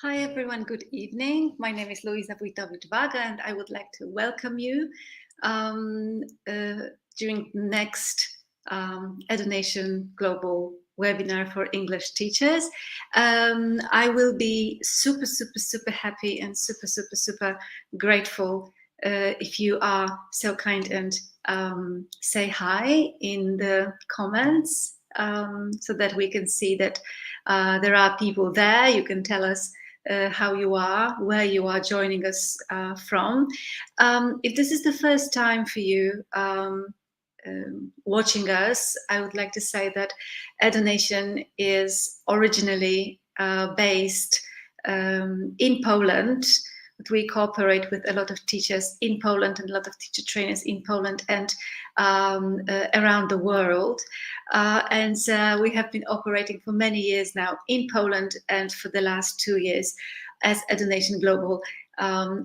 Hi everyone, good evening. My name is Luiza and I would like to welcome you during the next EduNation Global webinar for English teachers. I will be super happy and super grateful if you are so kind and say hi in the comments so that we can see that there are people there. You can tell us how you are, where you are joining us from. If this is the first time for you watching us, I would like to say that EduNation is originally based in Poland. We cooperate with a lot of teachers in Poland and a lot of teacher trainers in Poland and around the world. And we have been operating for many years now in Poland and for the last 2 years as EduNation Global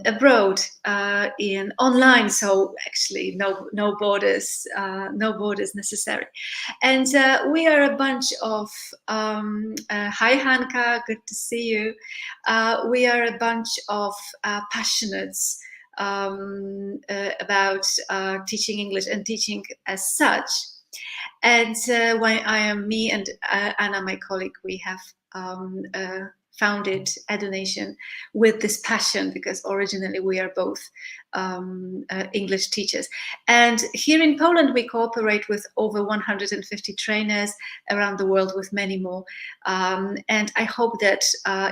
abroad in online. So actually no borders necessary. And we are a bunch of, hi Hanka, good to see you. We are a bunch of passionates about teaching English and teaching as such. And when me and Anna, my colleague, we have founded EduNation with this passion because originally we are both English teachers. And here in Poland, we cooperate with over 150 trainers around the world with many more. And I hope that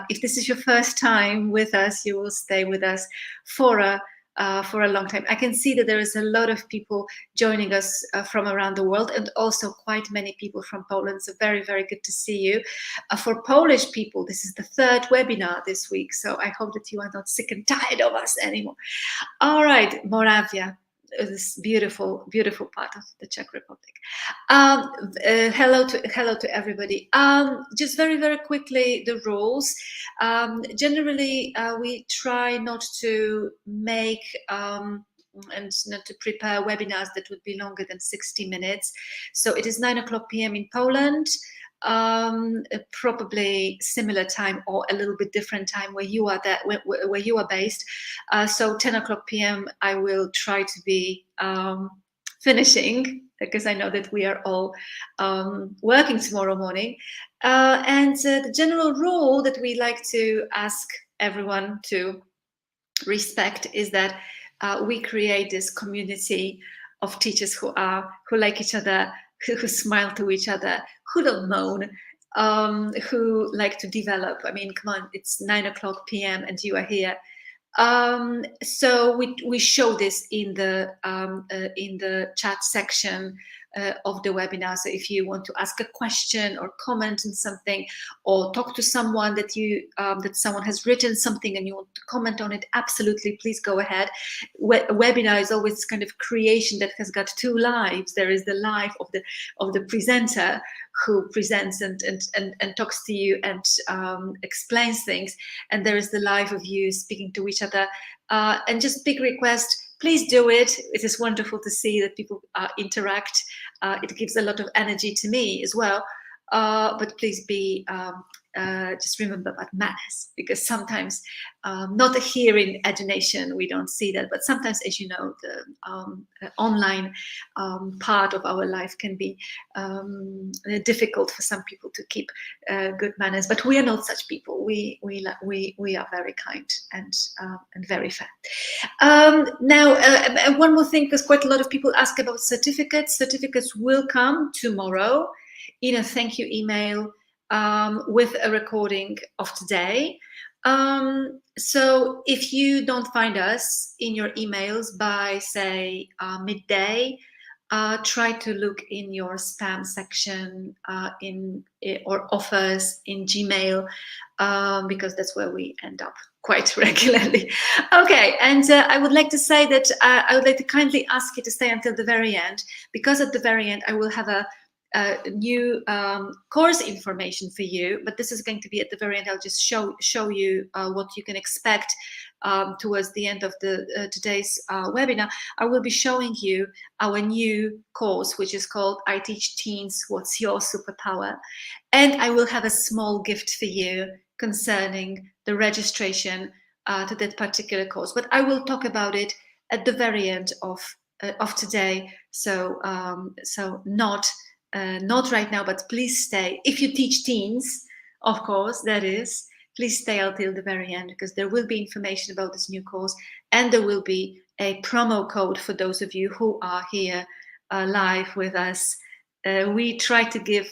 if this is your first time with us, you will stay with us for a long time. I can see that there is a lot of people joining us from around the world and also quite many people from Poland. So very good to see you. For Polish people, this is the third webinar this week. So I hope that you are not sick and tired of us anymore. All right, Moravia, this beautiful part of the Czech Republic. Hello to everybody. Just very quickly, the rules. Generally, we try not to make and not to prepare webinars that would be longer than 60 minutes. So it is 9:00 p.m. in Poland. Probably similar time or a little bit different time where you are where you are based. So 10:00 p.m. I will try to be finishing because I know that we are all working tomorrow morning. And the general rule that we like to ask everyone to respect is that we create this community of teachers who like each other, who smile to each other, who don't moan, who like to develop. I mean, come on, it's 9:00 p.m. and you are here. So we show this in the chat section of the webinar. So if you want to ask a question or comment on something or talk to someone that that someone has written something and you want to comment on it, absolutely, please go ahead. A webinar is always kind of creation that has got two lives. There is the life of the presenter who presents and talks to you and explains things, and there is the life of you speaking to each other. And just big request, please do it. It is wonderful to see that people interact. It gives a lot of energy to me as well. But please be just remember about manners, because sometimes not here in EduNation we don't see that, but sometimes, as you know, the online part of our life can be difficult for some people to keep good manners. But we are not such people. We are very kind and very fair. Now, one more thing, because quite a lot of people ask about certificates. Certificates will come tomorrow in a thank you email with a recording of today. So if you don't find us in your emails by, say, midday, try to look in your spam section or offers in Gmail, because that's where we end up quite regularly. Okay, and I would like to say that I would like to kindly ask you to stay until the very end, because at the very end I will have a new course information for you, but this is going to be at the very end. I'll just show you what you can expect towards the end of the today's webinar. I will be showing you our new course, which is called I Teach Teens, What's Your Superpower? And I will have a small gift for you, concerning the registration to that particular course. But I will talk about it at the very end of today. So not right now, but please stay. If you teach teens, of course, that is, please stay until the very end, because there will be information about this new course, and there will be a promo code for those of you who are here live with us. We try to give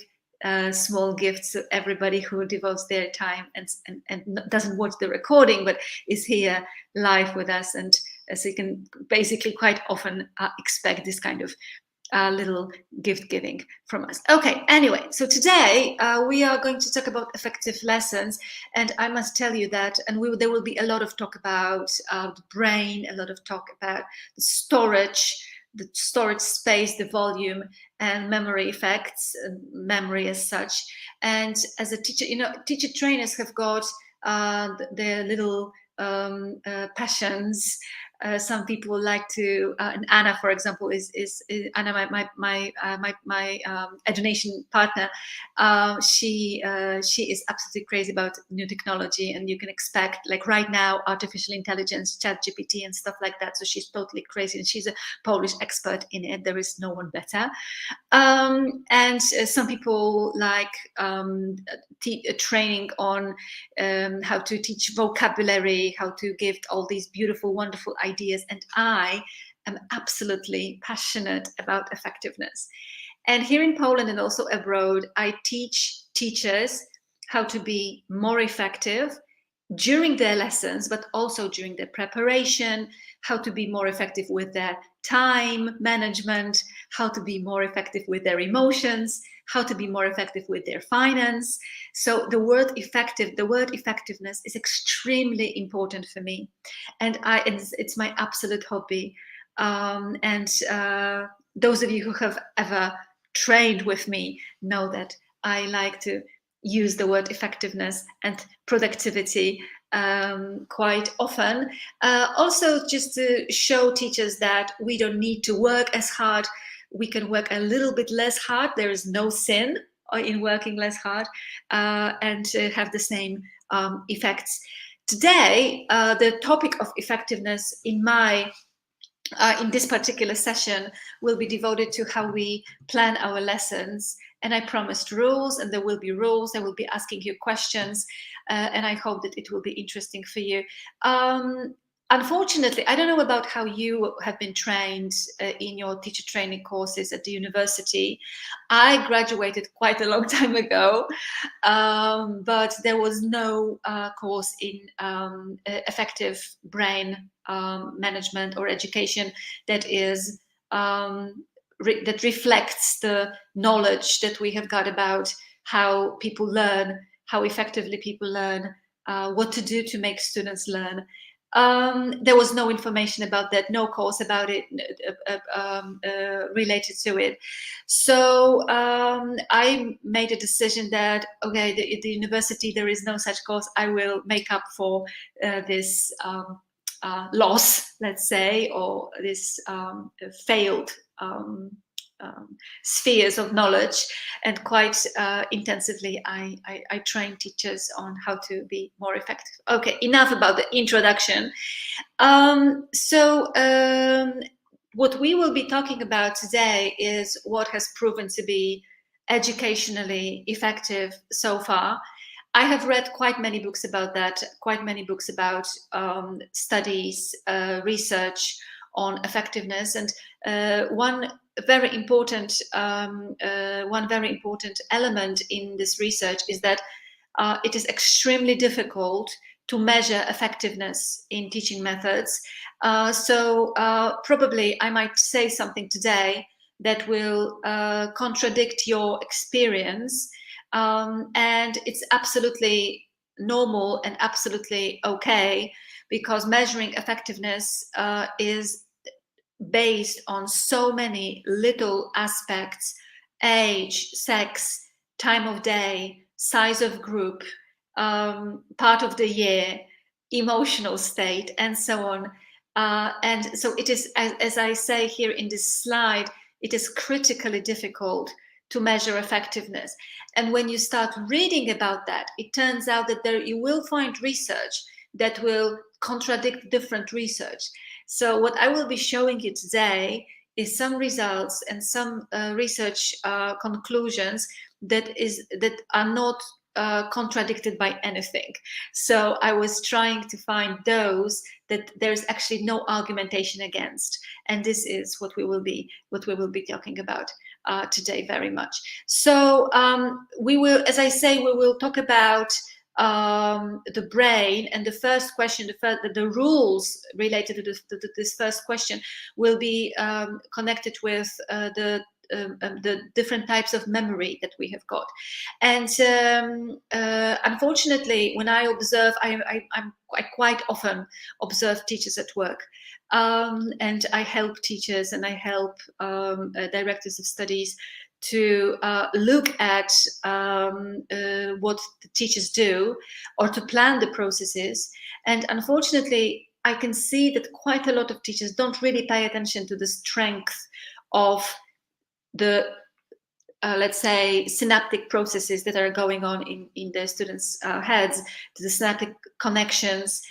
small gifts to everybody who devotes their time and doesn't watch the recording, but is here live with us. And so you can basically quite often expect this kind of little gift giving from us. Okay, anyway, so today we are going to talk about effective lessons, and I must tell you that, and there will be a lot of talk about the brain, a lot of talk about the storage space, the volume, and memory effects, memory as such. And as a teacher, teacher trainers have got their little passions. Some people like to, and Anna, for example, is Anna, my education partner. She is absolutely crazy about new technology, and you can expect, like right now, artificial intelligence, ChatGPT, and stuff like that. So she's totally crazy, and she's a Polish expert in it. There is no one better. And some people like training on how to teach vocabulary, how to give all these beautiful, wonderful ideas. And I am absolutely passionate about effectiveness. And here in Poland and also abroad, I teach teachers how to be more effective during their lessons, but also during their preparation, how to be more effective with their time management, how to be more effective with their emotions, how to be more effective with their finance. So the word effectiveness is extremely important for me. And it's my absolute hobby. Those of you who have ever trained with me know that I like to use the word effectiveness and productivity quite often. Also, just to show teachers that we don't need to work as hard. We can work a little bit less hard. There is no sin in working less hard and have the same effects. Today, the topic of effectiveness in this particular session will be devoted to how we plan our lessons. And I promised rules, and there will be rules. I will be asking you questions, and I hope that it will be interesting for you. Unfortunately, I don't know about how you have been trained in your teacher training courses at the university. I graduated quite a long time ago, but there was no course in effective brain management or education that is that reflects the knowledge that we have got about how people learn, how effectively people learn, what to do to make students learn. There was no information about that, no course about it related to it. So I made a decision that, okay, at the university there is no such course. I will make up for this loss, let's say, or this failed spheres of knowledge, and quite intensively I train teachers on how to be more effective. Okay, enough about the introduction. What we will be talking about today is what has proven to be educationally effective so far. I have read quite many books about that, quite many books about studies, research on effectiveness, and one very important element in this research is that it is extremely difficult to measure effectiveness in teaching methods. So probably I might say something today that will contradict your experience, and it's absolutely normal and absolutely okay, because measuring effectiveness is based on so many little aspects: age, sex, time of day, size of group, part of the year, emotional state, and so on. And so it is, as I say here in this slide, it is critically difficult to measure effectiveness. And when you start reading about that, it turns out that there you will find research that will contradict different research. So what I will be showing you today is some results and some research conclusions that are not contradicted by anything. So I was trying to find those that there's actually no argumentation against, and this is what we will be talking about today very much. So we will, as I say, we will talk about the brain, and the first question, the rules related to this first question will be connected with the different types of memory that we have got. And unfortunately, when I observe, I quite often observe teachers at work. And I help teachers and I help directors of studies to look at what the teachers do, or to plan the processes. And unfortunately, I can see that quite a lot of teachers don't really pay attention to the strength of the let's say synaptic processes that are going on in their students' heads, to the synaptic connections.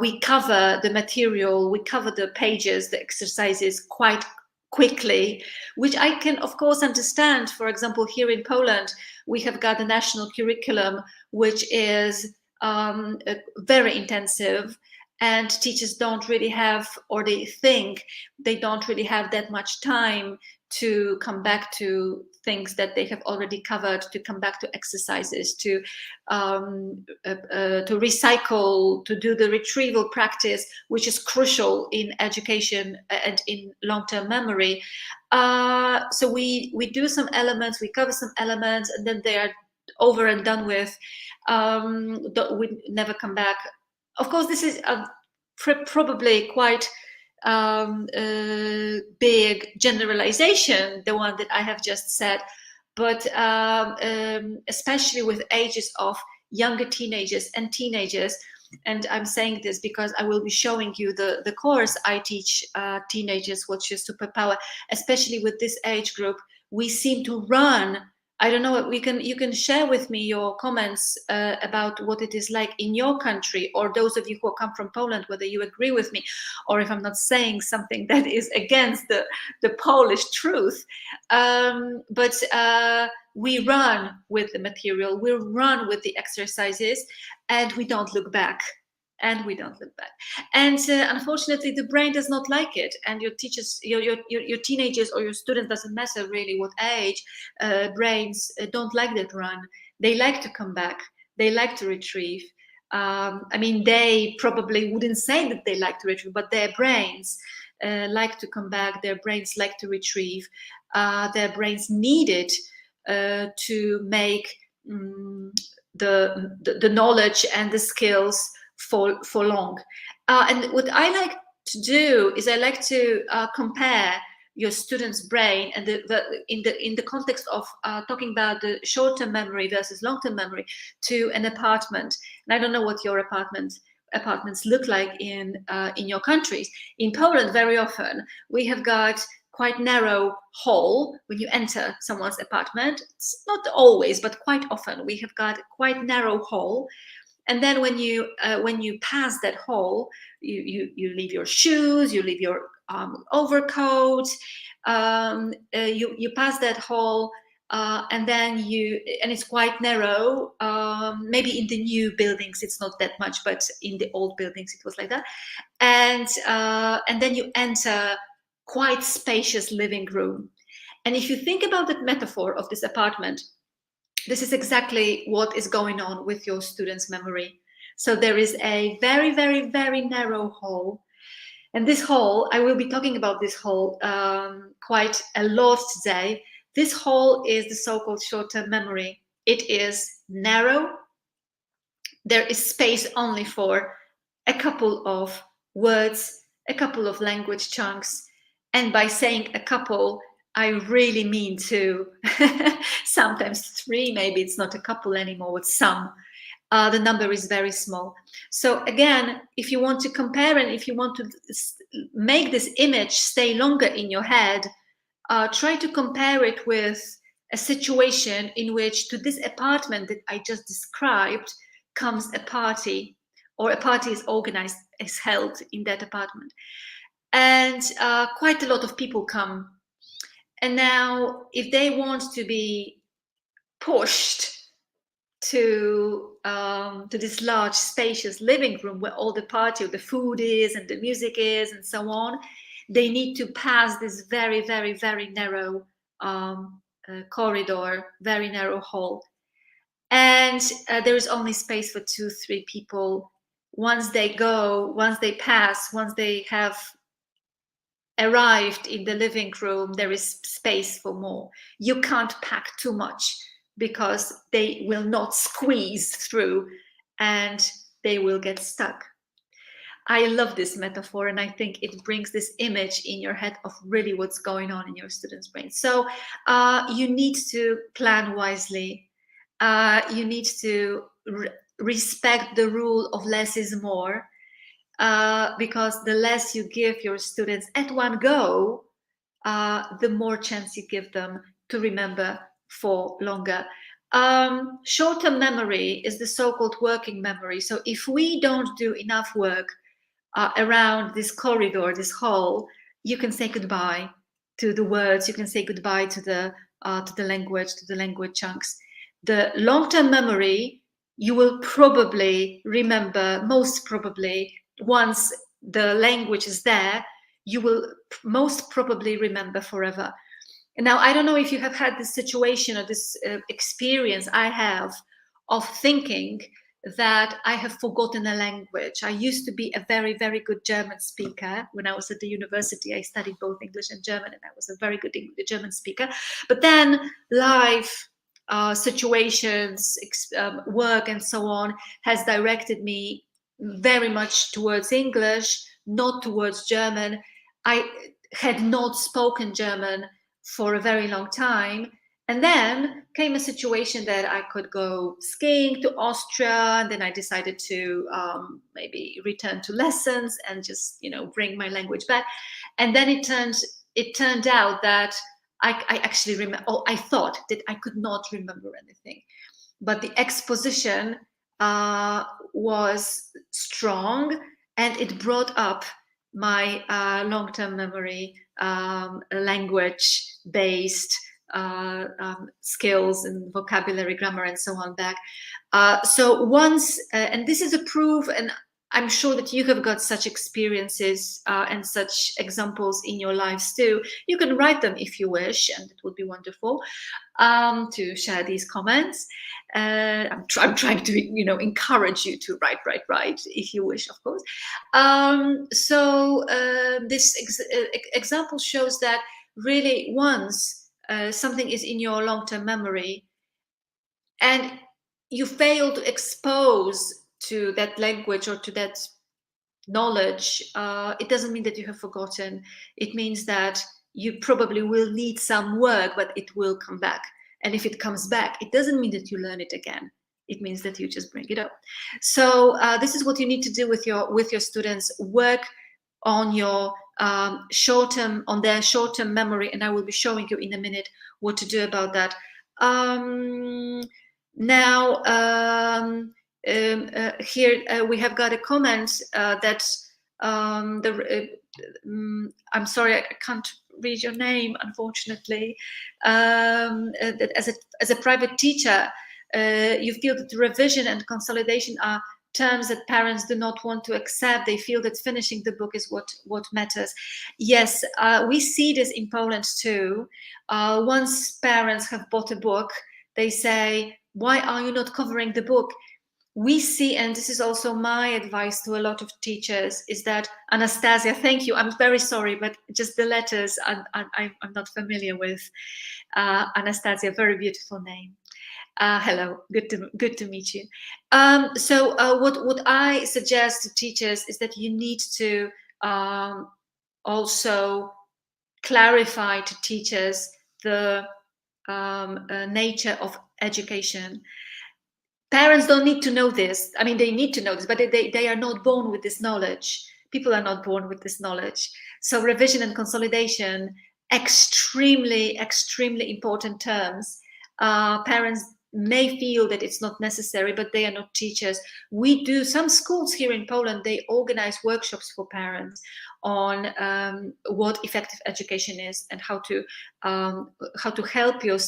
We cover the material, we cover the pages, the exercises quite quickly, which I can of course understand. For example, here in Poland, we have got a national curriculum which is very intensive, and teachers don't really have, or they think they don't really have that much time to come back to things that they have already covered, to come back to exercises, to recycle, to do the retrieval practice, which is crucial in education and in long-term memory. So we do some elements, we cover some elements, and then they are over and done with. We never come back. Of course, this is probably quite big generalization, the one that I have just said, but especially with ages of younger teenagers and teenagers. And I'm saying this because I will be showing you the course I teach teenagers, which is superpower. Especially with this age group, we seem to run. I don't know, you can share with me your comments about what it is like in your country, or those of you who come from Poland, whether you agree with me, or if I'm not saying something that is against the Polish truth. But we run with the material, we run with the exercises, and we don't look back. And unfortunately, the brain does not like it. And your teachers, your teenagers or your students, doesn't matter really what age, brains don't like that run. They like to come back. They like to retrieve. I mean, they probably wouldn't say that they like to retrieve, but their brains like to come back. Their brains like to retrieve. Their brains need it to make the knowledge and the skills for long. And what I like to do is I like to compare your student's brain and in the context of talking about the short-term memory versus long-term memory to an apartment. And I don't know what your apartments look like in your countries. In Poland, very often we have got quite narrow hall when you enter someone's apartment. It's not always, but quite often we have got quite narrow hall. And then when you pass that hall, you leave your shoes, you leave your overcoat, you pass that hall, and then and it's quite narrow. Maybe in the new buildings it's not that much, but in the old buildings it was like that. And then you enter quite spacious living room. And if you think about the metaphor of this apartment, this is exactly what is going on with your student's memory. So there is a very, very, very narrow hall. And this hall, I will be talking about this hall quite a lot today. This hall is the so-called short-term memory. It is narrow. There is space only for a couple of words, a couple of language chunks. And by saying a couple, I really mean two, sometimes three, maybe it's not a couple anymore, it's some. The number is very small. So again, if you want to compare and if you want to make this image stay longer in your head, try to compare it with a situation in which to this apartment that I just described comes a party, or a party is organized, is held in that apartment. And quite a lot of people come. And now, if they want to be pushed to this large, spacious living room where all the party, or the food is, and the music is, and so on, they need to pass this very, very, very narrow corridor, very narrow hall, and there is only space for 2-3 people. Once they pass, once they have arrived in the living room, there is space for more. You can't pack too much because they will not squeeze through and they will get stuck. I love this metaphor, and I think it brings this image in your head of really what's going on in your students' brain. So you need to plan wisely. You need to respect the rule of less is more, because the less you give your students at one go, the more chance you give them to remember for longer. Short-term memory is the so-called working memory. So if we don't do enough work around this corridor, this hall, you can say goodbye to the words, you can say goodbye to the language chunks. The long-term memory, you will probably remember, most probably, once the language is there, you will most probably remember forever. And now, I don't know if you have had this situation or this experience I have of thinking that I have forgotten a language. I used to be a very, very good German speaker. When I was at the university, I studied both English and German, and I was a very good German speaker. But then life, situations, work, and so on, has directed me very much towards English, not towards German. I had not spoken German for a very long time. And then came a situation that I could go skiing to Austria, and then I decided to maybe return to lessons and just, bring my language back. And then it turned out that I actually remember. Oh, I thought that I could not remember anything, but the exposition was strong, and it brought up my long-term memory, language-based skills and vocabulary, grammar, and so on back. So once, and this is a proof, and I'm sure that you have got such experiences and such examples in your lives too. You can write them if you wish, and it would be wonderful to share these comments. I'm trying to, encourage you to write if you wish, of course. This example shows that really once something is in your long-term memory and you fail to expose to that language or to that knowledge, it doesn't mean that you have forgotten. It means that you probably will need some work, but it will come back. And if it comes back, it doesn't mean that you learn it again. It means that you just bring it up. So this is what you need to do with your students. Work on your short-term memory, and I will be showing you in a minute what to do about that. Here we have got a comment that I'm sorry, I can't read your name, unfortunately. That as a private teacher, you feel that revision and consolidation are terms that parents do not want to accept. They feel that finishing the book is what matters. Yes, we see this in Poland too. Once parents have bought a book, they say, why are you not covering the book? We see, and this is also my advice to a lot of teachers, is that, Anastasia, thank you. I'm very sorry, but just the letters I'm not familiar with. Anastasia, very beautiful name. Hello, good to meet you. What I suggest to teachers is that you need to also clarify to teachers the nature of education. Parents don't need to know this. I mean, they need to know this, but they are not born with this knowledge. People are not born with this knowledge. So revision and consolidation extremely, extremely important terms. Parents may feel that it's not necessary, but they are not teachers. We do, some schools here in Poland, they organize workshops for parents on what effective education is and how to help your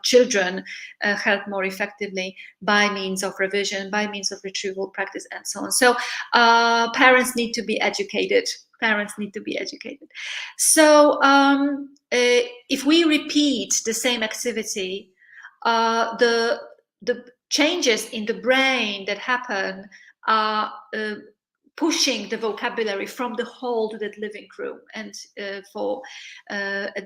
children help more effectively by means of revision, by means of retrieval practice, and so on. So parents need to be educated. Parents need to be educated. So if we repeat the same activity, the changes in the brain that happen are pushing the vocabulary from the hall to that living room, and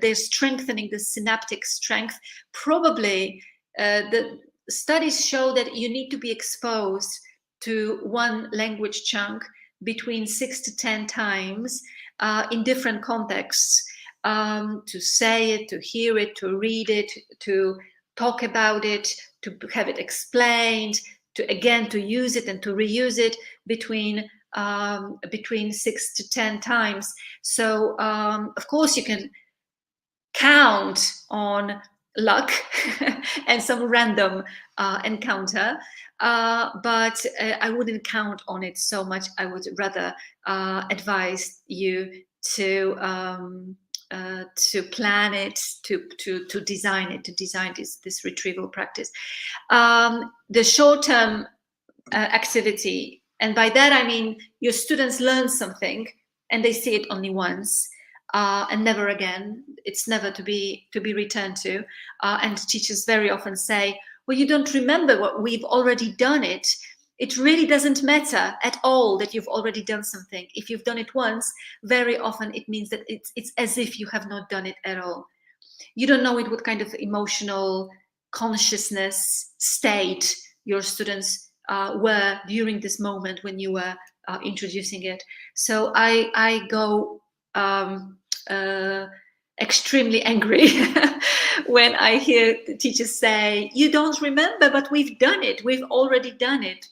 they're strengthening the synaptic strength. Probably the studies show that you need to be exposed to one language chunk between 6 to 10 times in different contexts, to say it, to hear it, to read it, to talk about it, to have it explained, to use it and to reuse it between 6 to 10 times. So of course you can count on luck and some random encounter, but I wouldn't count on it so much. I would rather advise you to plan it, to design this retrieval practice. The short-term activity, and by that I mean your students learn something and they see it only once and never again. It's never to be returned to. And teachers very often say, well, you don't remember what we've already done it. It really doesn't matter at all that you've already done something. If you've done it once, very often it means that it's as if you have not done it at all. You don't know what kind of emotional consciousness state your students were during this moment when you were introducing it. So I go extremely angry when I hear the teachers say, you don't remember, but we've done it. We've already done it.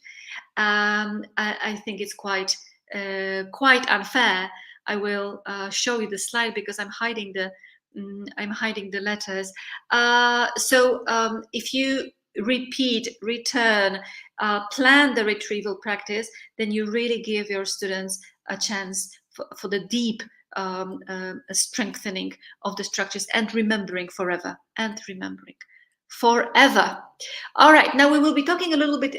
I think it's quite unfair. I will show you the slide because I'm hiding the letters. So if you repeat, return, plan the retrieval practice, then you really give your students a chance for the deep strengthening of the structures and remembering forever. All right, now we will be talking a little bit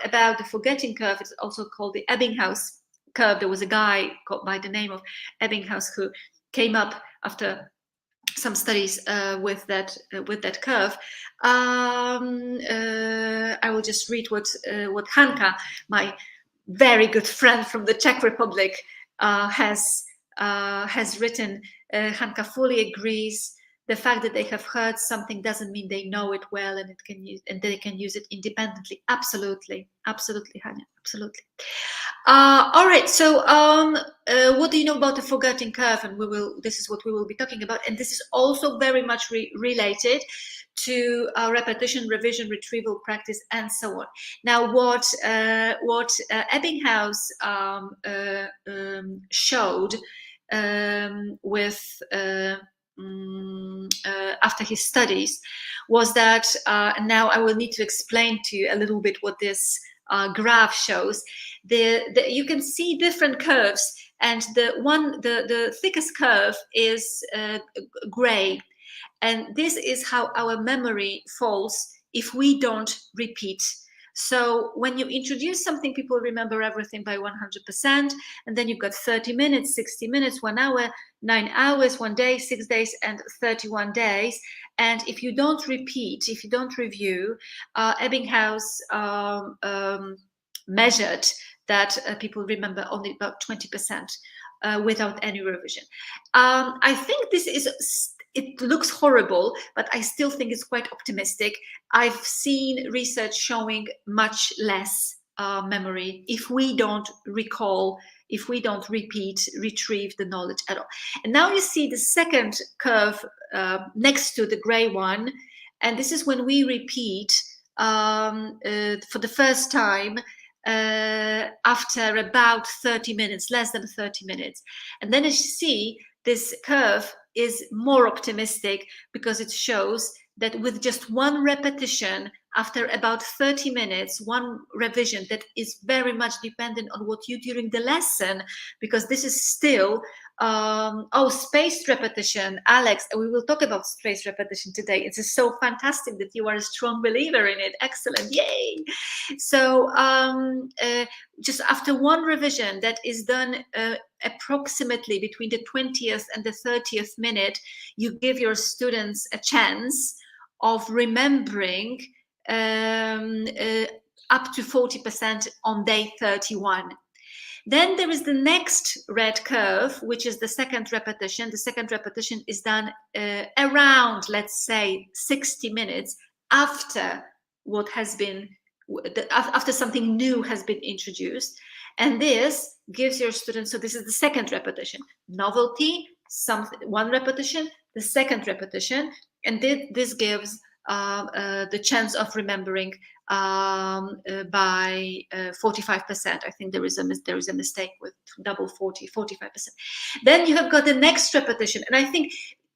about the forgetting curve. It's also called the Ebbinghaus curve. There was a guy called by the name of Ebbinghaus who came up after some studies with that curve. I will just read what Hanka, my very good friend from the Czech Republic, has written. Hanka fully agrees. The fact that they have heard something doesn't mean they know it well, and they can use it independently. Absolutely, Hanya, absolutely. All right. So, what do you know about the forgetting curve? And this is what we will be talking about, and this is also very much related to repetition, revision, retrieval practice, and so on. Now, what Ebbinghaus showed with after his studies was that now I will need to explain to you a little bit what this graph shows. You can see different curves, and the thickest curve is gray, and this is how our memory falls if we don't repeat. So when you introduce something, people remember everything by 100%, and then you've got 30 minutes, 60 minutes, 1 hour, 9 hours, 1 day, 6 days, and 31 days. And if you don't repeat, if you don't review, Ebbinghaus measured that people remember only about 20% without any revision. I think it looks horrible, but I still think it's quite optimistic. I've seen research showing much less memory if we don't recall, if we don't retrieve the knowledge at all. And now you see the second curve next to the gray one, and this is when we repeat for the first time. after about 30 minutes, less than 30 minutes. And then as you see, this curve is more optimistic because it shows that with just one repetition, after about 30 minutes, one revision that is very much dependent on what you do during the lesson, because this is still spaced repetition. Alex, we will talk about spaced repetition today. It's so fantastic that you are a strong believer in it. Excellent, yay. So just after one revision that is done approximately between the 20th and the 30th minute, you give your students a chance of remembering up to 40% on day 31. Then there is the next red curve, which is the second repetition. The second repetition is done around, let's say, 60 minutes after what has been, after something new has been introduced. And this gives your students, so this is the second repetition, novelty, one repetition, the second repetition, and this gives the chance of remembering by 45%. I think there is a mistake with double 45%. Then you have got the next repetition, and I think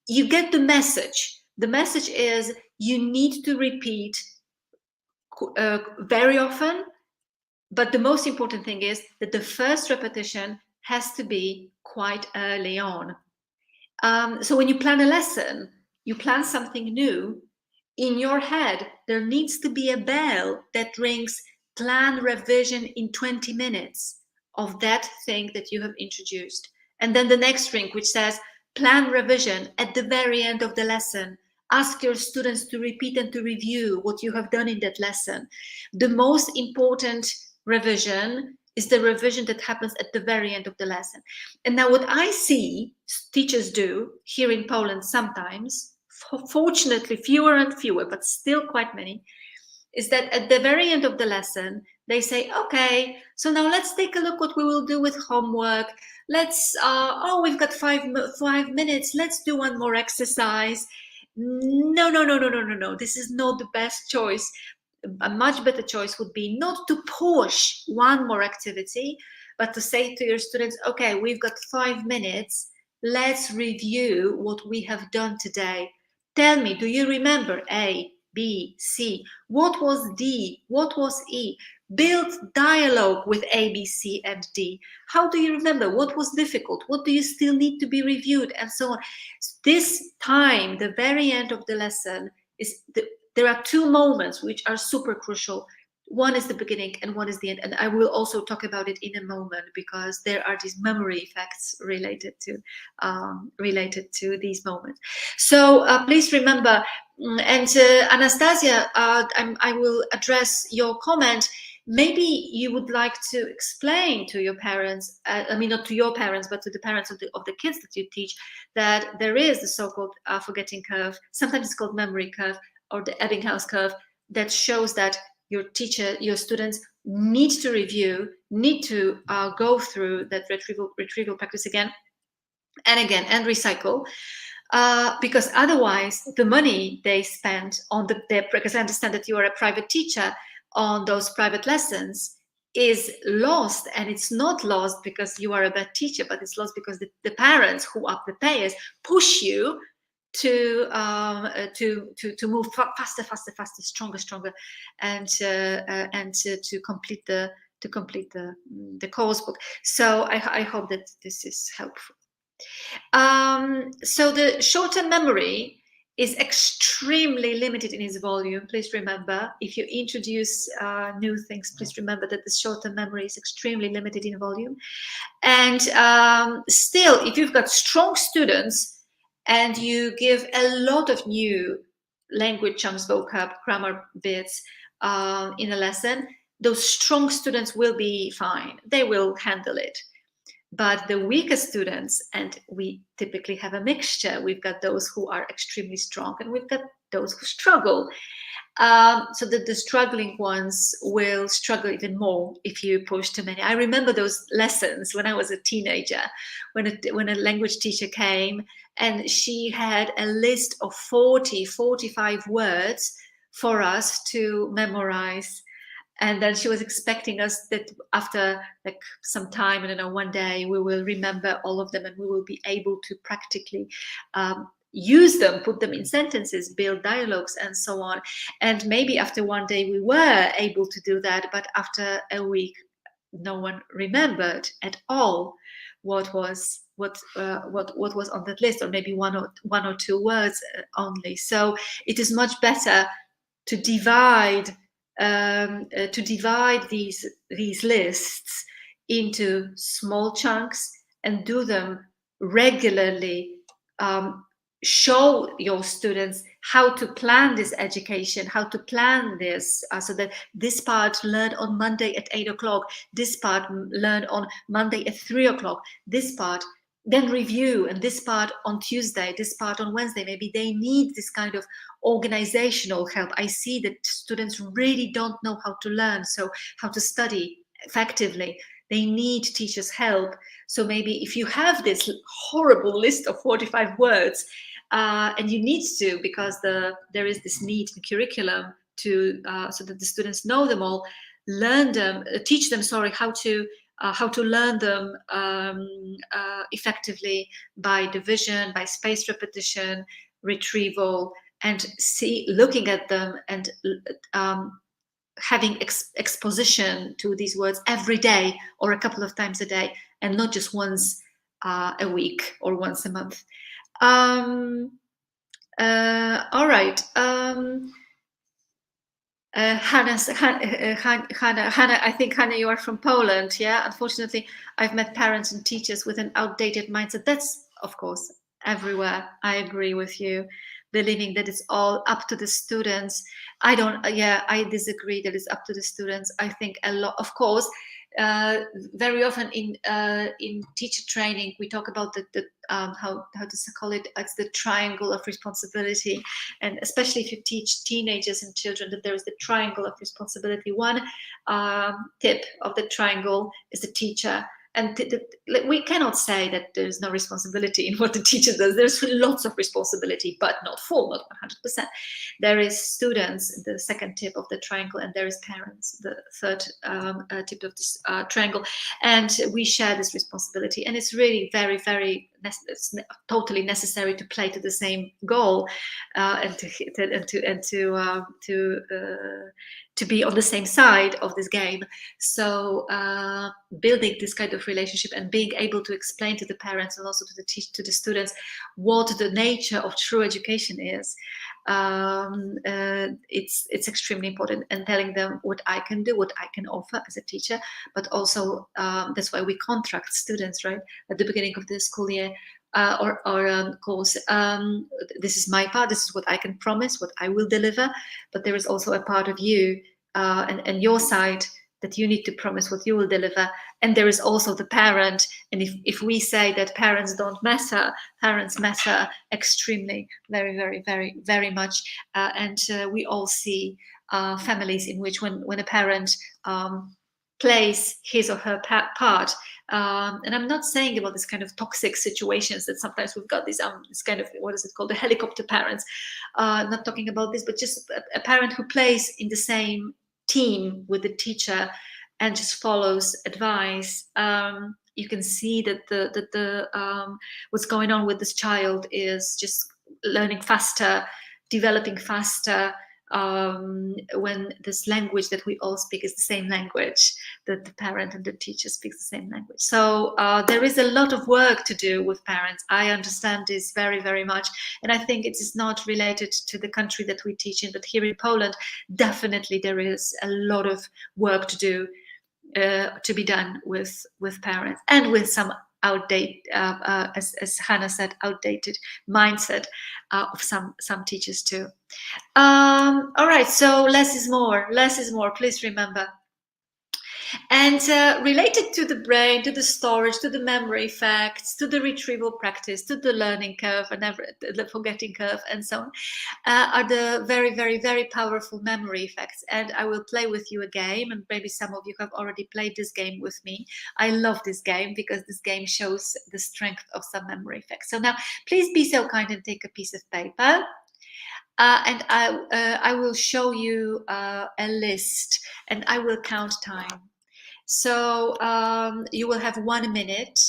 you get the message. The message is you need to repeat very often, but the most important thing is that the first repetition has to be quite early on. So when you plan a lesson, you plan something new, in your head, there needs to be a bell that rings plan revision in 20 minutes of that thing that you have introduced. And then the next ring, which says plan revision at the very end of the lesson. Ask your students to repeat and to review what you have done in that lesson. The most important revision is the revision that happens at the very end of the lesson. And now what I see teachers do here in Poland sometimes, fortunately fewer and fewer, but still quite many, is that at the very end of the lesson, they say, okay, so now let's take a look what we will do with homework. Let's, we've got five minutes. Let's do one more exercise. No. This is not the best choice. A much better choice would be not to push one more activity, but to say to your students, okay, we've got 5 minutes. Let's review what we have done today. Tell me, do you remember A, B, C? What was D? What was E? Build dialogue with A, B, C, and D. How do you remember? What was difficult? What do you still need to be reviewed? And so on. This time, the very end of the lesson, there are two moments which are super crucial. One is the beginning and one is the end. And I will also talk about it in a moment because there are these memory effects related to these moments. So please remember, and Anastasia, I will address your comment. Maybe you would like to explain to your parents, not to your parents, but to the parents of the kids that you teach, that there is the so-called forgetting curve. Sometimes it's called memory curve or the Ebbinghaus curve, that shows that your students need to review, need to go through that retrieval practice again and again and recycle, because otherwise the money they spend on because I understand that you are a private teacher, on those private lessons is lost. And it's not lost because you are a bad teacher, but it's lost because the parents, who are the payers, push you to move faster, stronger, and to complete the course book. So I hope that this is helpful. So the short-term memory is extremely limited in its volume. Please remember, if you introduce new things, please remember that the short-term memory is extremely limited in volume. And still, if you've got strong students and you give a lot of new language chunks, vocab, grammar bits in a lesson, those strong students will be fine. They will handle it. But the weaker students, and we typically have a mixture, we've got those who are extremely strong and we've got those who struggle. So that the struggling ones will struggle even more if you push too many. I remember those lessons when I was a teenager, when a language teacher came and she had a list of 45 words for us to memorize. And then she was expecting us that after like some time, I don't know, one day we will remember all of them and we will be able to practically use them, put them in sentences, build dialogues, and so on. And maybe after one day we were able to do that, but after a week, no one remembered at all what was what was on that list, or maybe one or two words only. So it is much better to divide these lists into small chunks and do them regularly. Show your students how to plan this education, how to plan this, so that this part learn on Monday at 8 o'clock, this part learn on Monday at 3 o'clock, this part then review, and this part on Tuesday, this part on Wednesday. Maybe they need this kind of organizational help. I see that students really don't know how to learn, so how to study effectively. They need teachers' help. So maybe if you have this horrible list of 45 words, and you need to, because there is this need in curriculum to so that the students know them all, learn them, teach them, sorry, how to learn them effectively by division, by spaced repetition, retrieval, and looking at them and having exposition to these words every day or a couple of times a day, and not just once a week or once a month. All right. Hannah, I think, Hannah, you are from Poland, yeah? Unfortunately, I've met parents and teachers with an outdated mindset. That's, of course, everywhere. I agree with you. Believing that it's all up to the students. I disagree that it's up to the students. I think a lot, of course, very often in teacher training, we talk about the how to call it, it's the triangle of responsibility, and especially if you teach teenagers and children, that there is the triangle of responsibility. One tip of the triangle is the teacher. And we cannot say that there's no responsibility in what the teacher does. There's lots of responsibility, but not full, not 100%. There is students, the second tip of the triangle, and there is parents, the third tip of this triangle. And we share this responsibility. And it's really very, very totally necessary to play to the same goal, and to be on the same side of this game. So building this kind of relationship and being able to explain to the parents and also to the students what the nature of true education is, it's extremely important, and telling them what I can do, what I can offer as a teacher. But also that's why we contract students, right, at the beginning of the school year. Or course, this is my part, this is what I can promise, what I will deliver, but there is also a part of you and your side that you need to promise what you will deliver. And there is also the parent, and if we say that parents don't matter, parents matter extremely, very, very, very, very much. And we all see families in which when a parent plays his or her part, and I'm not saying about this kind of toxic situations that sometimes we've got this kind of, what is it called, the helicopter parents. Not talking about this, but just a parent who plays in the same team with the teacher and just follows advice. You can see that what's going on with this child is just learning faster, developing faster. When this language that we all speak is the same language, that the parent and the teacher speaks the same language. So there is a lot of work to do with parents. I understand this very, very much. And I think it is not related to the country that we teach in, but here in Poland, definitely there is a lot of work to do, to be done with parents, and with some outdated, as Hannah said, outdated mindset of some teachers too. All right, so less is more. Less is more. Please remember. And related to the brain, to the storage, to the memory effects, to the retrieval practice, to the learning curve and the forgetting curve, and so on, are the very, very, very powerful memory effects. And I will play with you a game, and maybe some of you have already played this game with me. I love this game because this game shows the strength of some memory effects. So now, please be so kind and take a piece of paper. And I will show you a list, and I will count time. So you will have 1 minute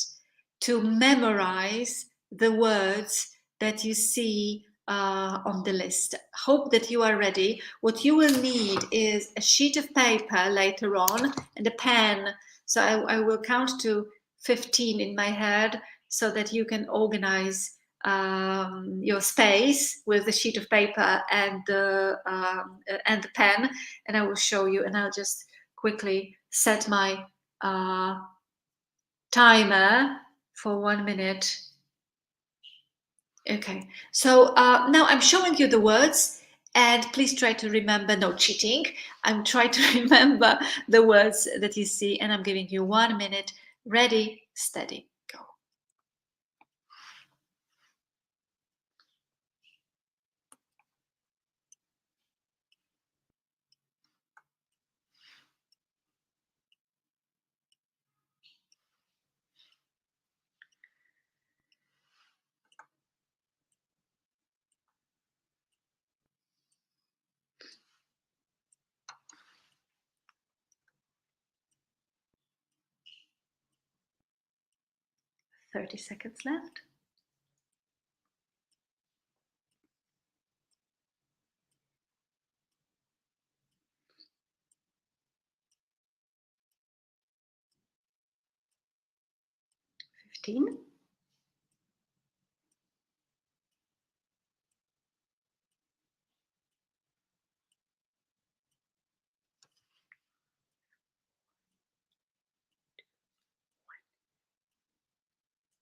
to memorize the words that you see on the list. Hope that you are ready. What you will need is a sheet of paper later on and a pen. So I will count to 15 in my head so that you can organize your space with the sheet of paper and the pen, and I will show you, and I'll just quickly set my timer for 1 minute. Okay, so now I'm showing you the words, and please try to remember, no cheating, I'm trying to remember the words that you see, and I'm giving you 1 minute. Ready, steady, go. 30 seconds left. 15.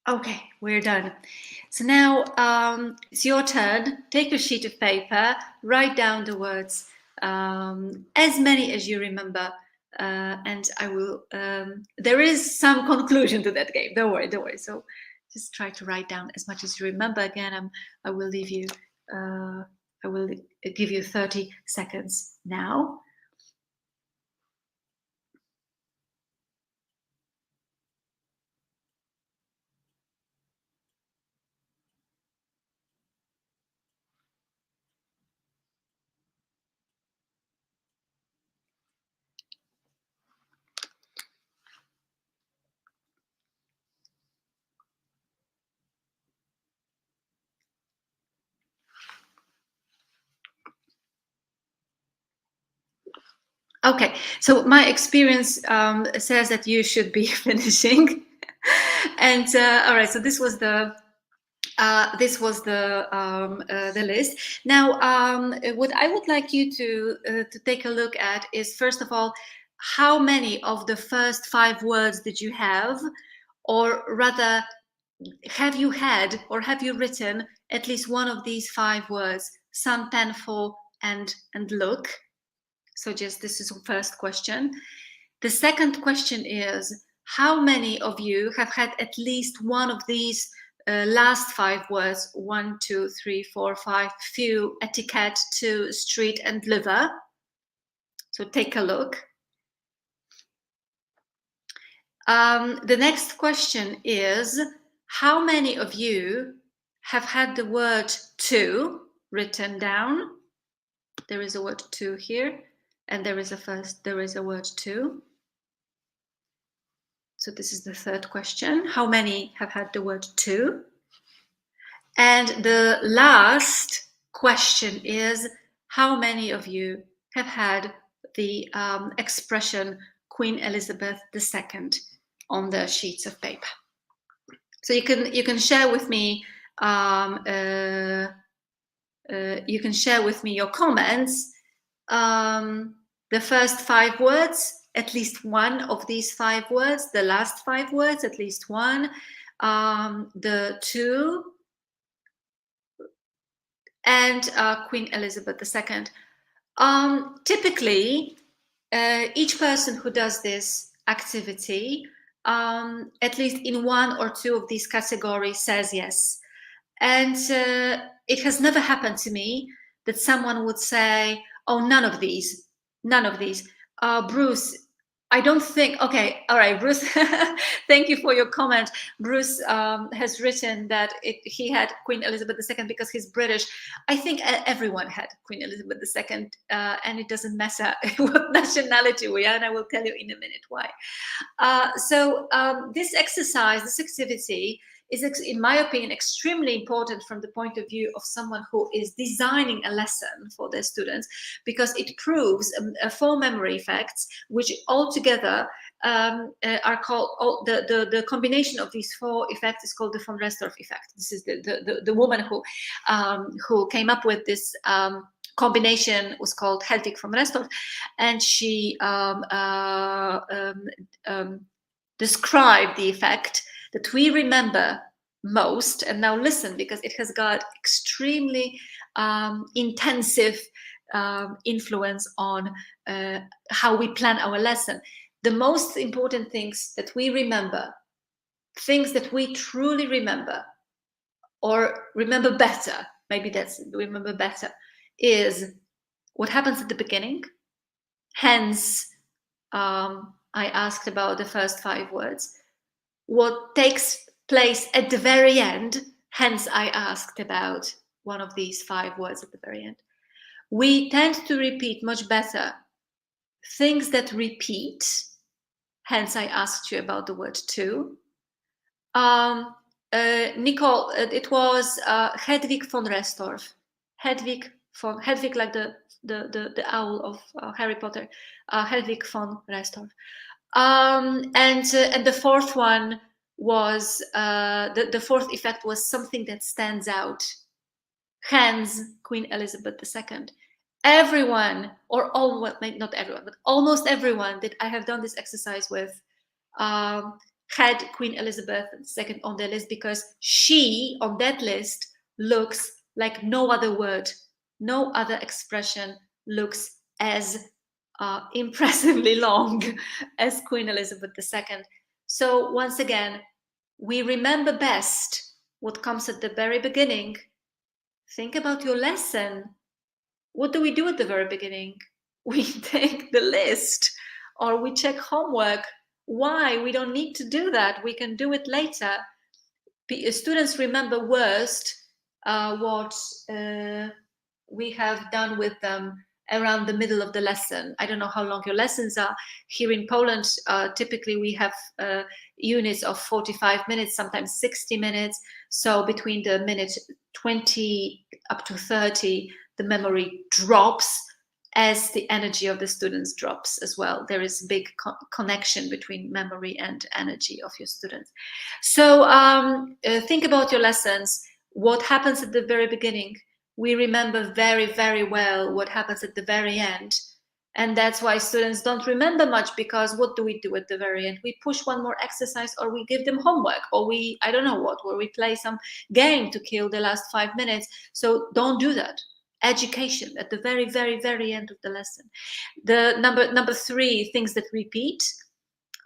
Okay, we're done. So now it's your turn. Take a sheet of paper, write down the words, as many as you remember, and I will. There is some conclusion to that game. Don't worry, don't worry. So just try to write down as much as you remember. Again, I will leave you. I will give you 30 seconds now. Okay, so my experience says that you should be finishing. And all right, so this was the list. Now, what I would like you to take a look at is, first of all, how many of the first 5 words did you have, or rather, have you had or have you written at least one of these 5 words? Sun, pen, fall, and look. So just this is the first question. The second question is, how many of you have had at least one of these last 5 words? 1, 2, 3, 4, 5, few, etiquette, 2, street, and liver. So take a look. The next question is, how many of you have had the word to written down? There is a word to here, and there is a word to. So this is the third question. How many have had the word to? And the last question is, how many of you have had the expression Queen Elizabeth II on the sheets of paper? So you can share with me your comments. The first 5 words, at least one of these 5 words. The last 5 words, at least one. The to, and Queen Elizabeth II. Typically, each person who does this activity, at least in 1 or 2 of these categories, says yes. And it has never happened to me that someone would say, oh, none of these. Bruce, I don't think, okay, all right, Bruce, thank you for your comment. Bruce has written that he had Queen Elizabeth II because he's British. I think everyone had Queen Elizabeth II, and it doesn't matter what nationality we are, and I will tell you in a minute why. This exercise, this activity, is, in my opinion, extremely important from the point of view of someone who is designing a lesson for their students, because it proves 4 memory effects, which altogether are called, the combination of these 4 effects is called the von Restorff effect. This is the woman who came up with this combination, was called Hedwig von Restorff, and she described the effect that we remember most. And now listen, because it has got extremely intensive influence on how we plan our lesson. The most important things that we remember, things that we truly remember, or remember better, maybe that's remember better, is what happens at the beginning. Hence, I asked about the first 5 words. What takes place at the very end, hence I asked about one of these 5 words at the very end. We tend to repeat much better things that repeat, hence I asked you about the word to. Nicole, it was Hedwig von Restorff. Hedwig like the owl of Harry Potter. Hedwig von Restorff. And the 4th one was the 4th effect was something that stands out. Hence, Queen Elizabeth II. Everyone, or all, well, maybe not everyone, but almost everyone that I have done this exercise with had Queen Elizabeth II on their list, because she, on that list, looks like no other word, no other expression looks as impressively long as Queen Elizabeth II. So once again, we remember best what comes at the very beginning. Think about your lesson. What do we do at the very beginning? We take the list, or we check homework. Why? We don't need to do that. We can do it later. Students remember worst what we have done with them around the middle of the lesson. I don't know how long your lessons are. Here in Poland, typically we have units of 45 minutes, sometimes 60 minutes. So between the minute 20 up to 30, the memory drops as the energy of the students drops as well. There is a big connection between memory and energy of your students. So think about your lessons. What happens at the very beginning? We remember very, very well what happens at the very end. And that's why students don't remember much, because what do we do at the very end? We push one more exercise, or we give them homework, or we, I don't know what, or we play some game to kill the last 5 minutes. So don't do that. Education at the very, very, very end of the lesson. The number 3, things that repeat.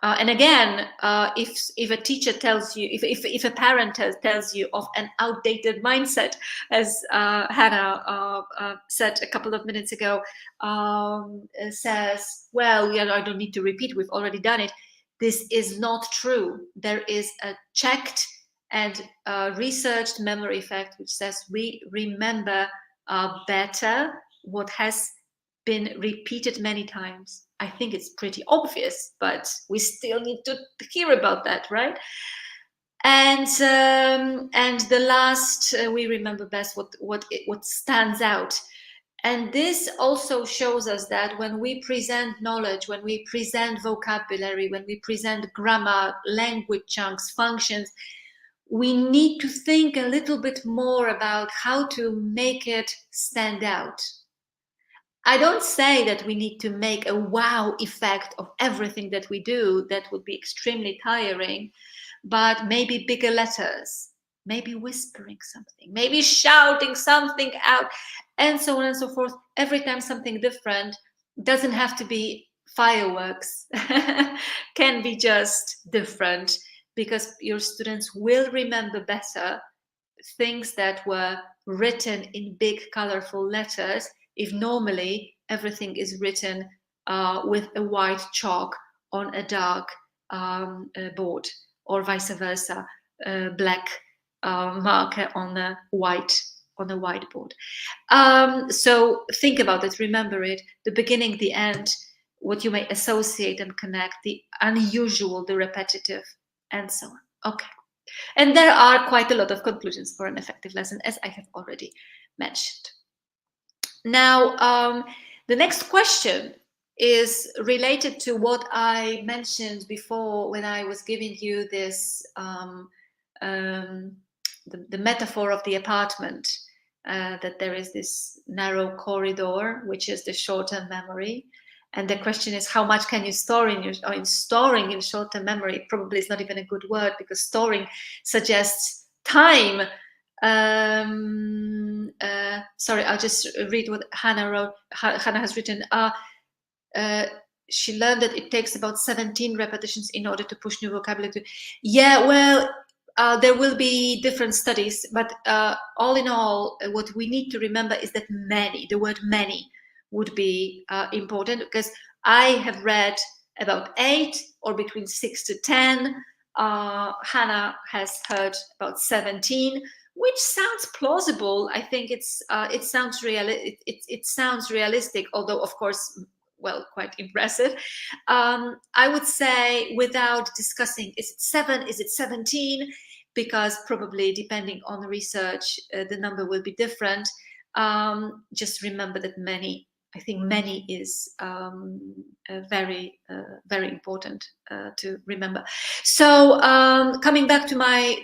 And again, if a teacher tells you, if a parent tells you of an outdated mindset, as Hannah said a couple of minutes ago, says, well, I don't need to repeat, we've already done it. This is not true. There is a checked and researched memory effect which says we remember better what has been repeated many times. I think it's pretty obvious, but we still need to hear about that, right? And the last, we remember best what stands out. And this also shows us that when we present knowledge, when we present vocabulary, when we present grammar, language chunks, functions, we need to think a little bit more about how to make it stand out. I don't say that we need to make a wow effect of everything that we do. That would be extremely tiring, but maybe bigger letters, maybe whispering something, maybe shouting something out, and so on and so forth. Every time something different, doesn't have to be fireworks, can be just different, because your students will remember better things that were written in big colorful letters, if normally everything is written with a white chalk on a dark board, or vice versa, black marker on a whiteboard. So think about it, remember it, the beginning, the end, what you may associate and connect, the unusual, the repetitive, and so on. Okay. And there are quite a lot of conclusions for an effective lesson, as I have already mentioned. Now, the next question is related to what I mentioned before when I was giving you this, the metaphor of the apartment, that there is this narrow corridor, which is the short-term memory. And the question is, how much can you store in your, or in storing in short-term memory? Probably is not even a good word, because storing suggests time. Sorry, I'll just read what Hannah wrote. Hannah has written, she learned that it takes about 17 repetitions in order to push new vocabulary. Yeah, well, there will be different studies, but all in all, what we need to remember is that the word many would be important, because I have read about 8 or between 6 to 10. Hannah has heard about 17, which sounds plausible. I think it sounds it sounds realistic, although of course, well, quite impressive. I would say, without discussing, is it 7, is it 17? Because probably, depending on the research, the number will be different. Just remember that many. I think many is very, very important to remember. So coming back to my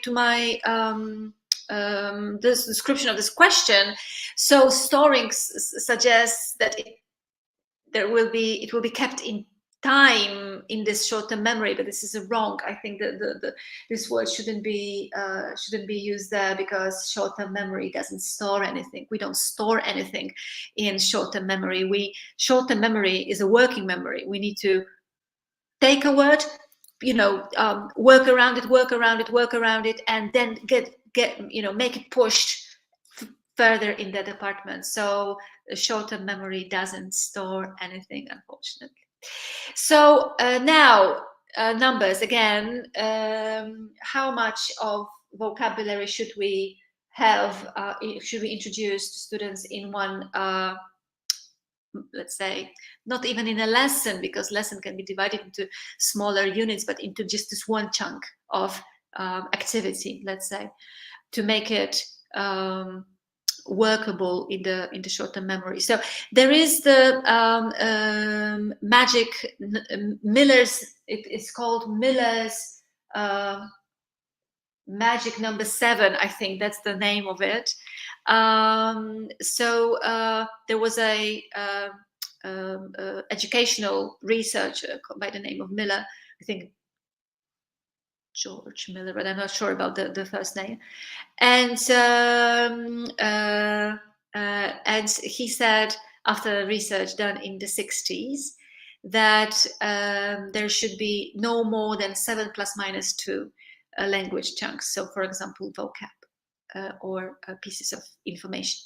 this description of this question, so storing suggests that it will be kept in time in this short-term memory, but this is wrong. I think that this word shouldn't be used there, because short-term memory doesn't store anything. We don't store anything in short-term memory. Short-term memory is a working memory. We need to take a word, work around it, and then get make it pushed further in that department. So the short-term memory doesn't store anything, unfortunately. So now, numbers again. How much of vocabulary should we have? Should we introduce to students in one? Let's say, not even in a lesson, because lesson can be divided into smaller units, but into just this one chunk of activity. Let's say, to make it workable in the short-term memory. So there is the magic Miller's. It's called Miller's magic number 7. I think that's the name of it. So there was a educational researcher by the name of Miller. I think George Miller, but I'm not sure about the first name. And he said, after research done in the 60s, that there should be no more than 7 ± 2 language chunks. So, for example, vocab or pieces of information.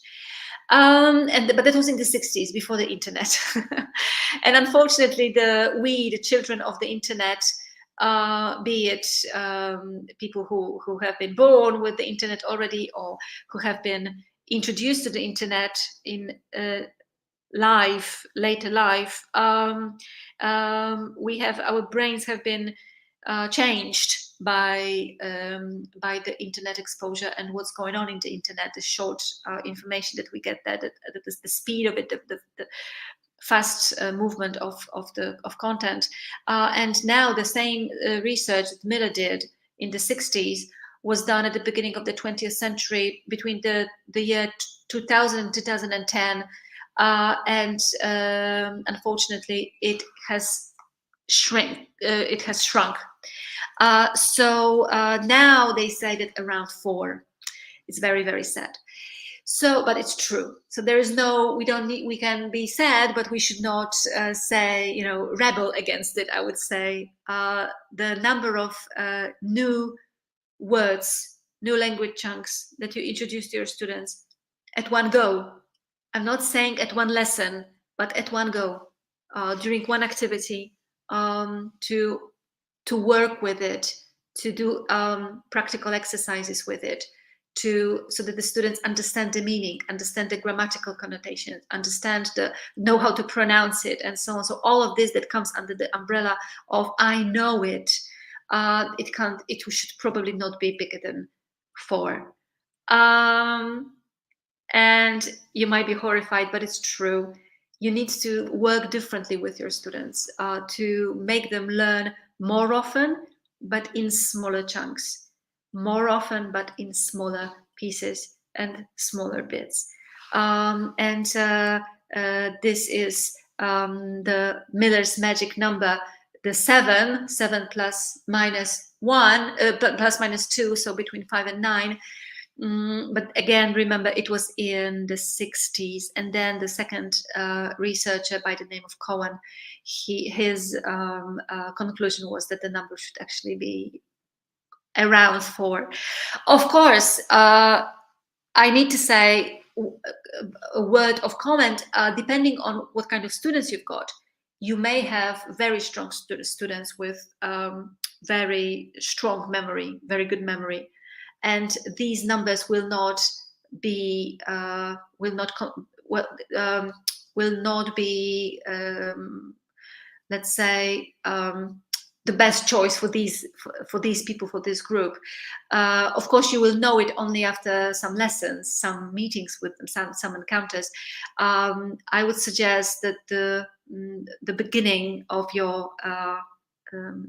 But that was in the 60s, before the internet. And unfortunately, the children of the internet, be it people who have been born with the internet already, or who have been introduced to the internet in later life, our brains have been changed by the internet exposure and what's going on in the internet, the short information that we get there, the speed of it, the fast movement of content, and now the same research that Miller did in the 60s was done at the beginning of the 20th century, between the year 2000 and 2010, and unfortunately it has shrunk. So now they say that around 4. It's very, very sad. So, but it's true. So there is we can be sad, but we should not say, rebel against it. I would say the number of new words, new language chunks that you introduce to your students at one go. I'm not saying at one lesson, but at one go, during one activity, to work with it, to do practical exercises with it, so that the students understand the meaning, understand the grammatical connotations, know how to pronounce it, and so on. So all of this that comes under the umbrella of I know it, it should probably not be bigger than 4. And you might be horrified, but it's true. You need to work differently with your students to make them learn more often, but in smaller chunks. More often, but in smaller pieces and smaller bits. This is the Miller's magic number, the 7 plus minus 1, plus minus 2, so between 5 and 9. But again, remember, it was in the 60s, and then the second researcher by the name of Cohen, his conclusion was that the number should actually be around 4. Of course, I need to say a word of comment. Depending on what kind of students you've got, you may have very strong students with very strong memory, very good memory, and these numbers will not be let's say the best choice for these people, for this group. Of course, you will know it only after some lessons, some meetings with them, some encounters. I would suggest that the beginning of your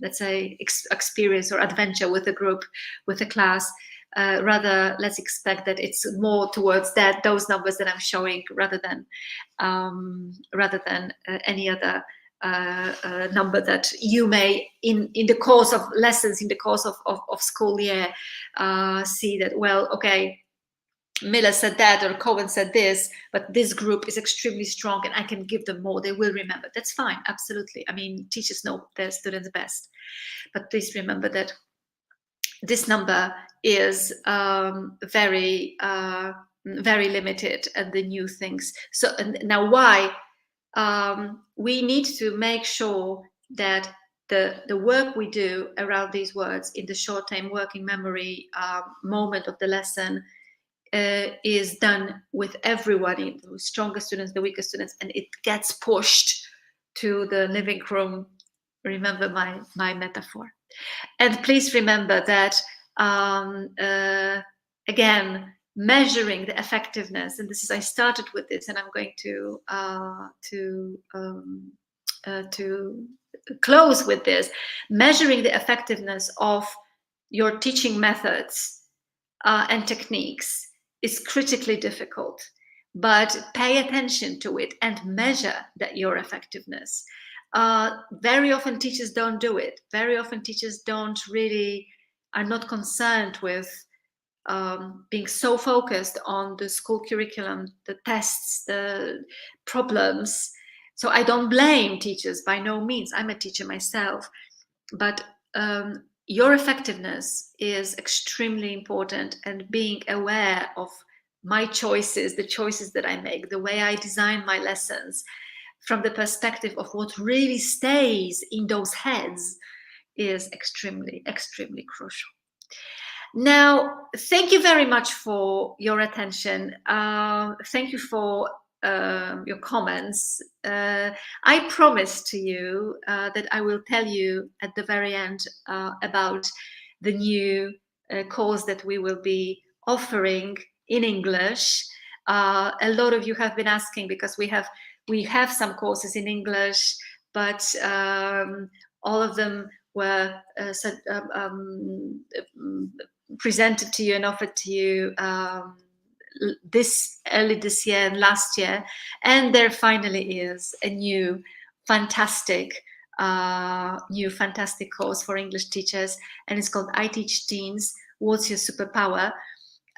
let's say experience or adventure with a group, with a class, rather let's expect that it's more towards those numbers that I'm showing, rather than any other number that you may in the course of lessons, in the course of school year, see that, well, okay, Miller said that, or Cohen said this, but this group is extremely strong and I can give them more, they will remember. That's fine, absolutely. I mean, teachers know their students best, but please remember that this number is very limited, and the new things. So now, why we need to make sure that the work we do around these words in the short-term working memory moment of the lesson is done with everybody, the stronger students, the weaker students, and it gets pushed to the living room. Remember my metaphor. And please remember that again, measuring the effectiveness, and this is, I started with this, and I'm going to close with this. Measuring the effectiveness of your teaching methods and techniques is critically difficult, but pay attention to it and measure your effectiveness. Very often teachers don't do it. Very often teachers are not concerned with being so focused on the school curriculum, the tests, the problems. So I don't blame teachers, by no means. I'm a teacher myself, but your effectiveness is extremely important, and being aware of my choices, the choices that I make, the way I design my lessons, from the perspective of what really stays in those heads, is extremely, extremely crucial. Now, thank you very much for your attention. Thank you for your comments. I promise to you that I will tell you at the very end about the new course that we will be offering in English. A lot of you have been asking, because we have some courses in English, but all of them were presented to you and offered to you early this year and last year, and there finally is a new fantastic course for English teachers, and it's called I Teach Teens, What's Your Superpower?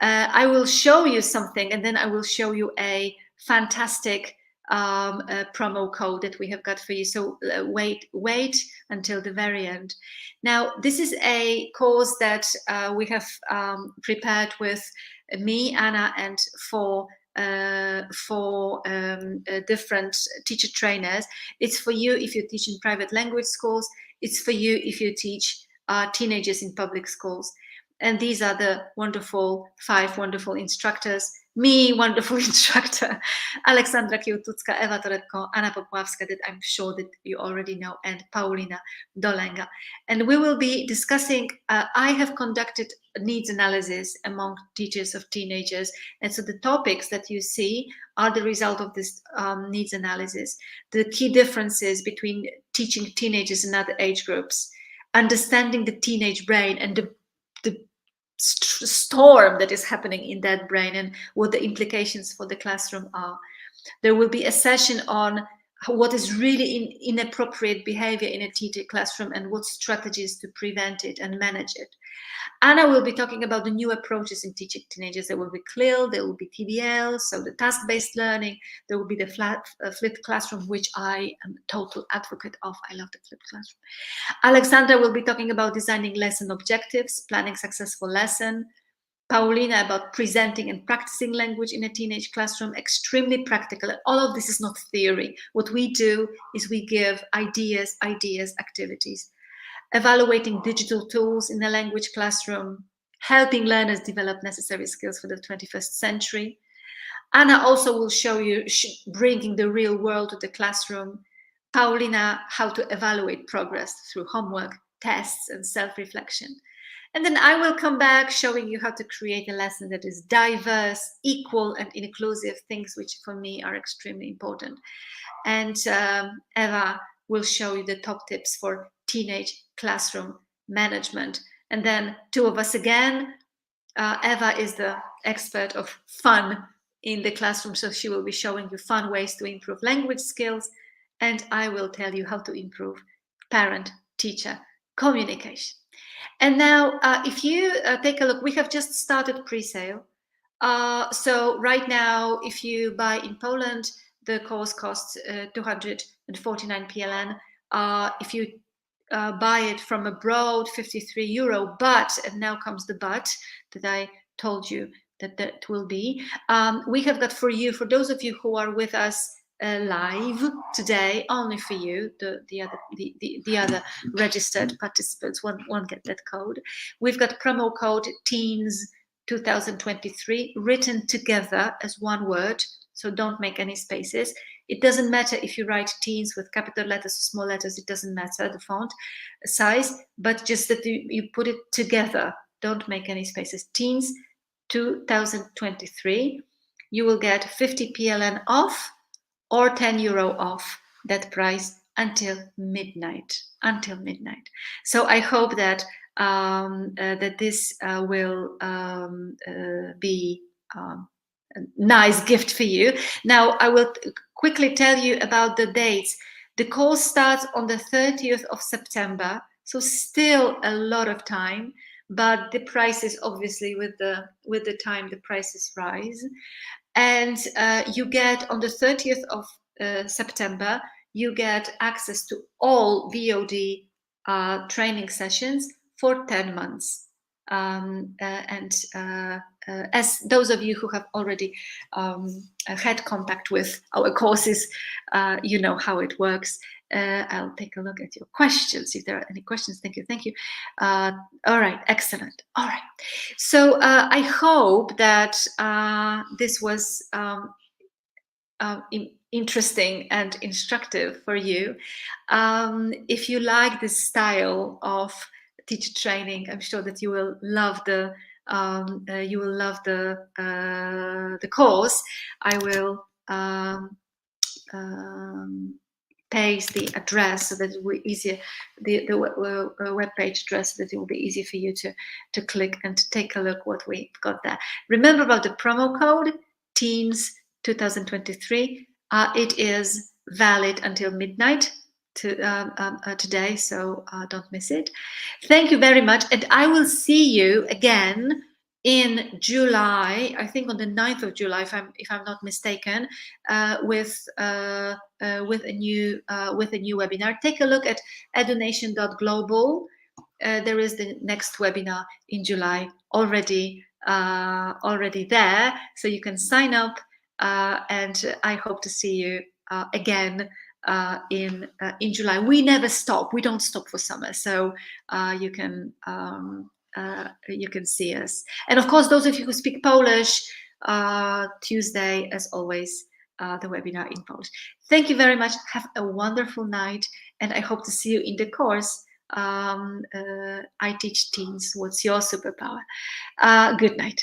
I will show you something, and then I will show you a fantastic promo code that we have got for you. So wait until the very end. Now, this is a course that we have prepared with me, Anna, and 4 different teacher trainers. It's for you if you teach in private language schools. It's for you if you teach teenagers in public schools. And these are the five wonderful instructors. Me, wonderful instructor, Aleksandra Kiełtucka, Ewa Toretko, Anna Popławska, that I'm sure that you already know, and Paulina Dolenga. And we will be discussing, I have conducted needs analysis among teachers of teenagers. And so the topics that you see are the result of this needs analysis. The key differences between teaching teenagers and other age groups, understanding the teenage brain and the storm that is happening in that brain and what the implications for the classroom are. There will be a session on what is really inappropriate behavior in a teacher classroom and what strategies to prevent it and manage it. Anna will be talking about the new approaches in teaching teenagers. There will be CLIL, there will be TBL, so the task-based learning. There will be the flipped classroom, which I am a total advocate of. I love the flipped classroom. Alexandra will be talking about designing lesson objectives, planning successful lesson. Paulina about presenting and practicing language in a teenage classroom, extremely practical. All of this is not theory. What we do is we give ideas, activities. Evaluating digital tools in the language classroom, helping learners develop necessary skills for the 21st century. Anna also will show you bringing the real world to the classroom. Paulina, how to evaluate progress through homework, tests, and self-reflection. And then I will come back showing you how to create a lesson that is diverse, equal, and inclusive, things which for me are extremely important. And Eva will show you the top tips for teenage classroom management. And then two of us again. Eva is the expert of fun in the classroom, so she will be showing you fun ways to improve language skills. And I will tell you how to improve parent-teacher communication. And now, if you take a look, we have just started pre-sale. So right now, if you buy in Poland, the course costs 249 PLN. If you buy it from abroad, 53 euro. But, and now comes the but that I told you that will be. We have got for you, for those of you who are with us live today, only for you, the other registered participants won't get that code. We've got promo code teens 2023 written together as one word, so don't make any spaces. It doesn't matter if you write teens with capital letters or small letters, it doesn't matter the font size, but just that you put it together, don't make any spaces. Teens 2023, you will get 50 PLN off or 10 euro off that price until midnight. So I hope that that this will be a nice gift for you. Now I will quickly tell you about the dates. The course starts on the 30th of September, so still a lot of time, but the prices, obviously with the time, the prices rise. And you get on the 30th of September, you get access to all VOD training sessions for 10 months. As those of you who have already had contact with our courses, you know how it works. I'll take a look at your questions. If there are any questions, thank you. All right, excellent. All right. So I hope that this was interesting and instructive for you. If you like this style of teacher training, I'm sure that you will love the course. I will paste the address so that it will be easier, the web page address, so that it will be easy for you to click and to take a look what we got there. Remember about the promo code teens 2023. It is valid until midnight today, so don't miss it. Thank you very much, and I will see you again in July, I think on the 9th of July, if I'm not mistaken, with a new webinar. Take a look at edunation.global. There is the next webinar in July already there, so you can sign up and I hope to see you again in July. We never stop. We don't stop for summer, so you can see us. And of course, those of you who speak Polish, Tuesday, as always, the webinar in Polish. Thank you very much. Have a wonderful night, and I hope to see you in the course. I teach teens. What's your superpower? Good night.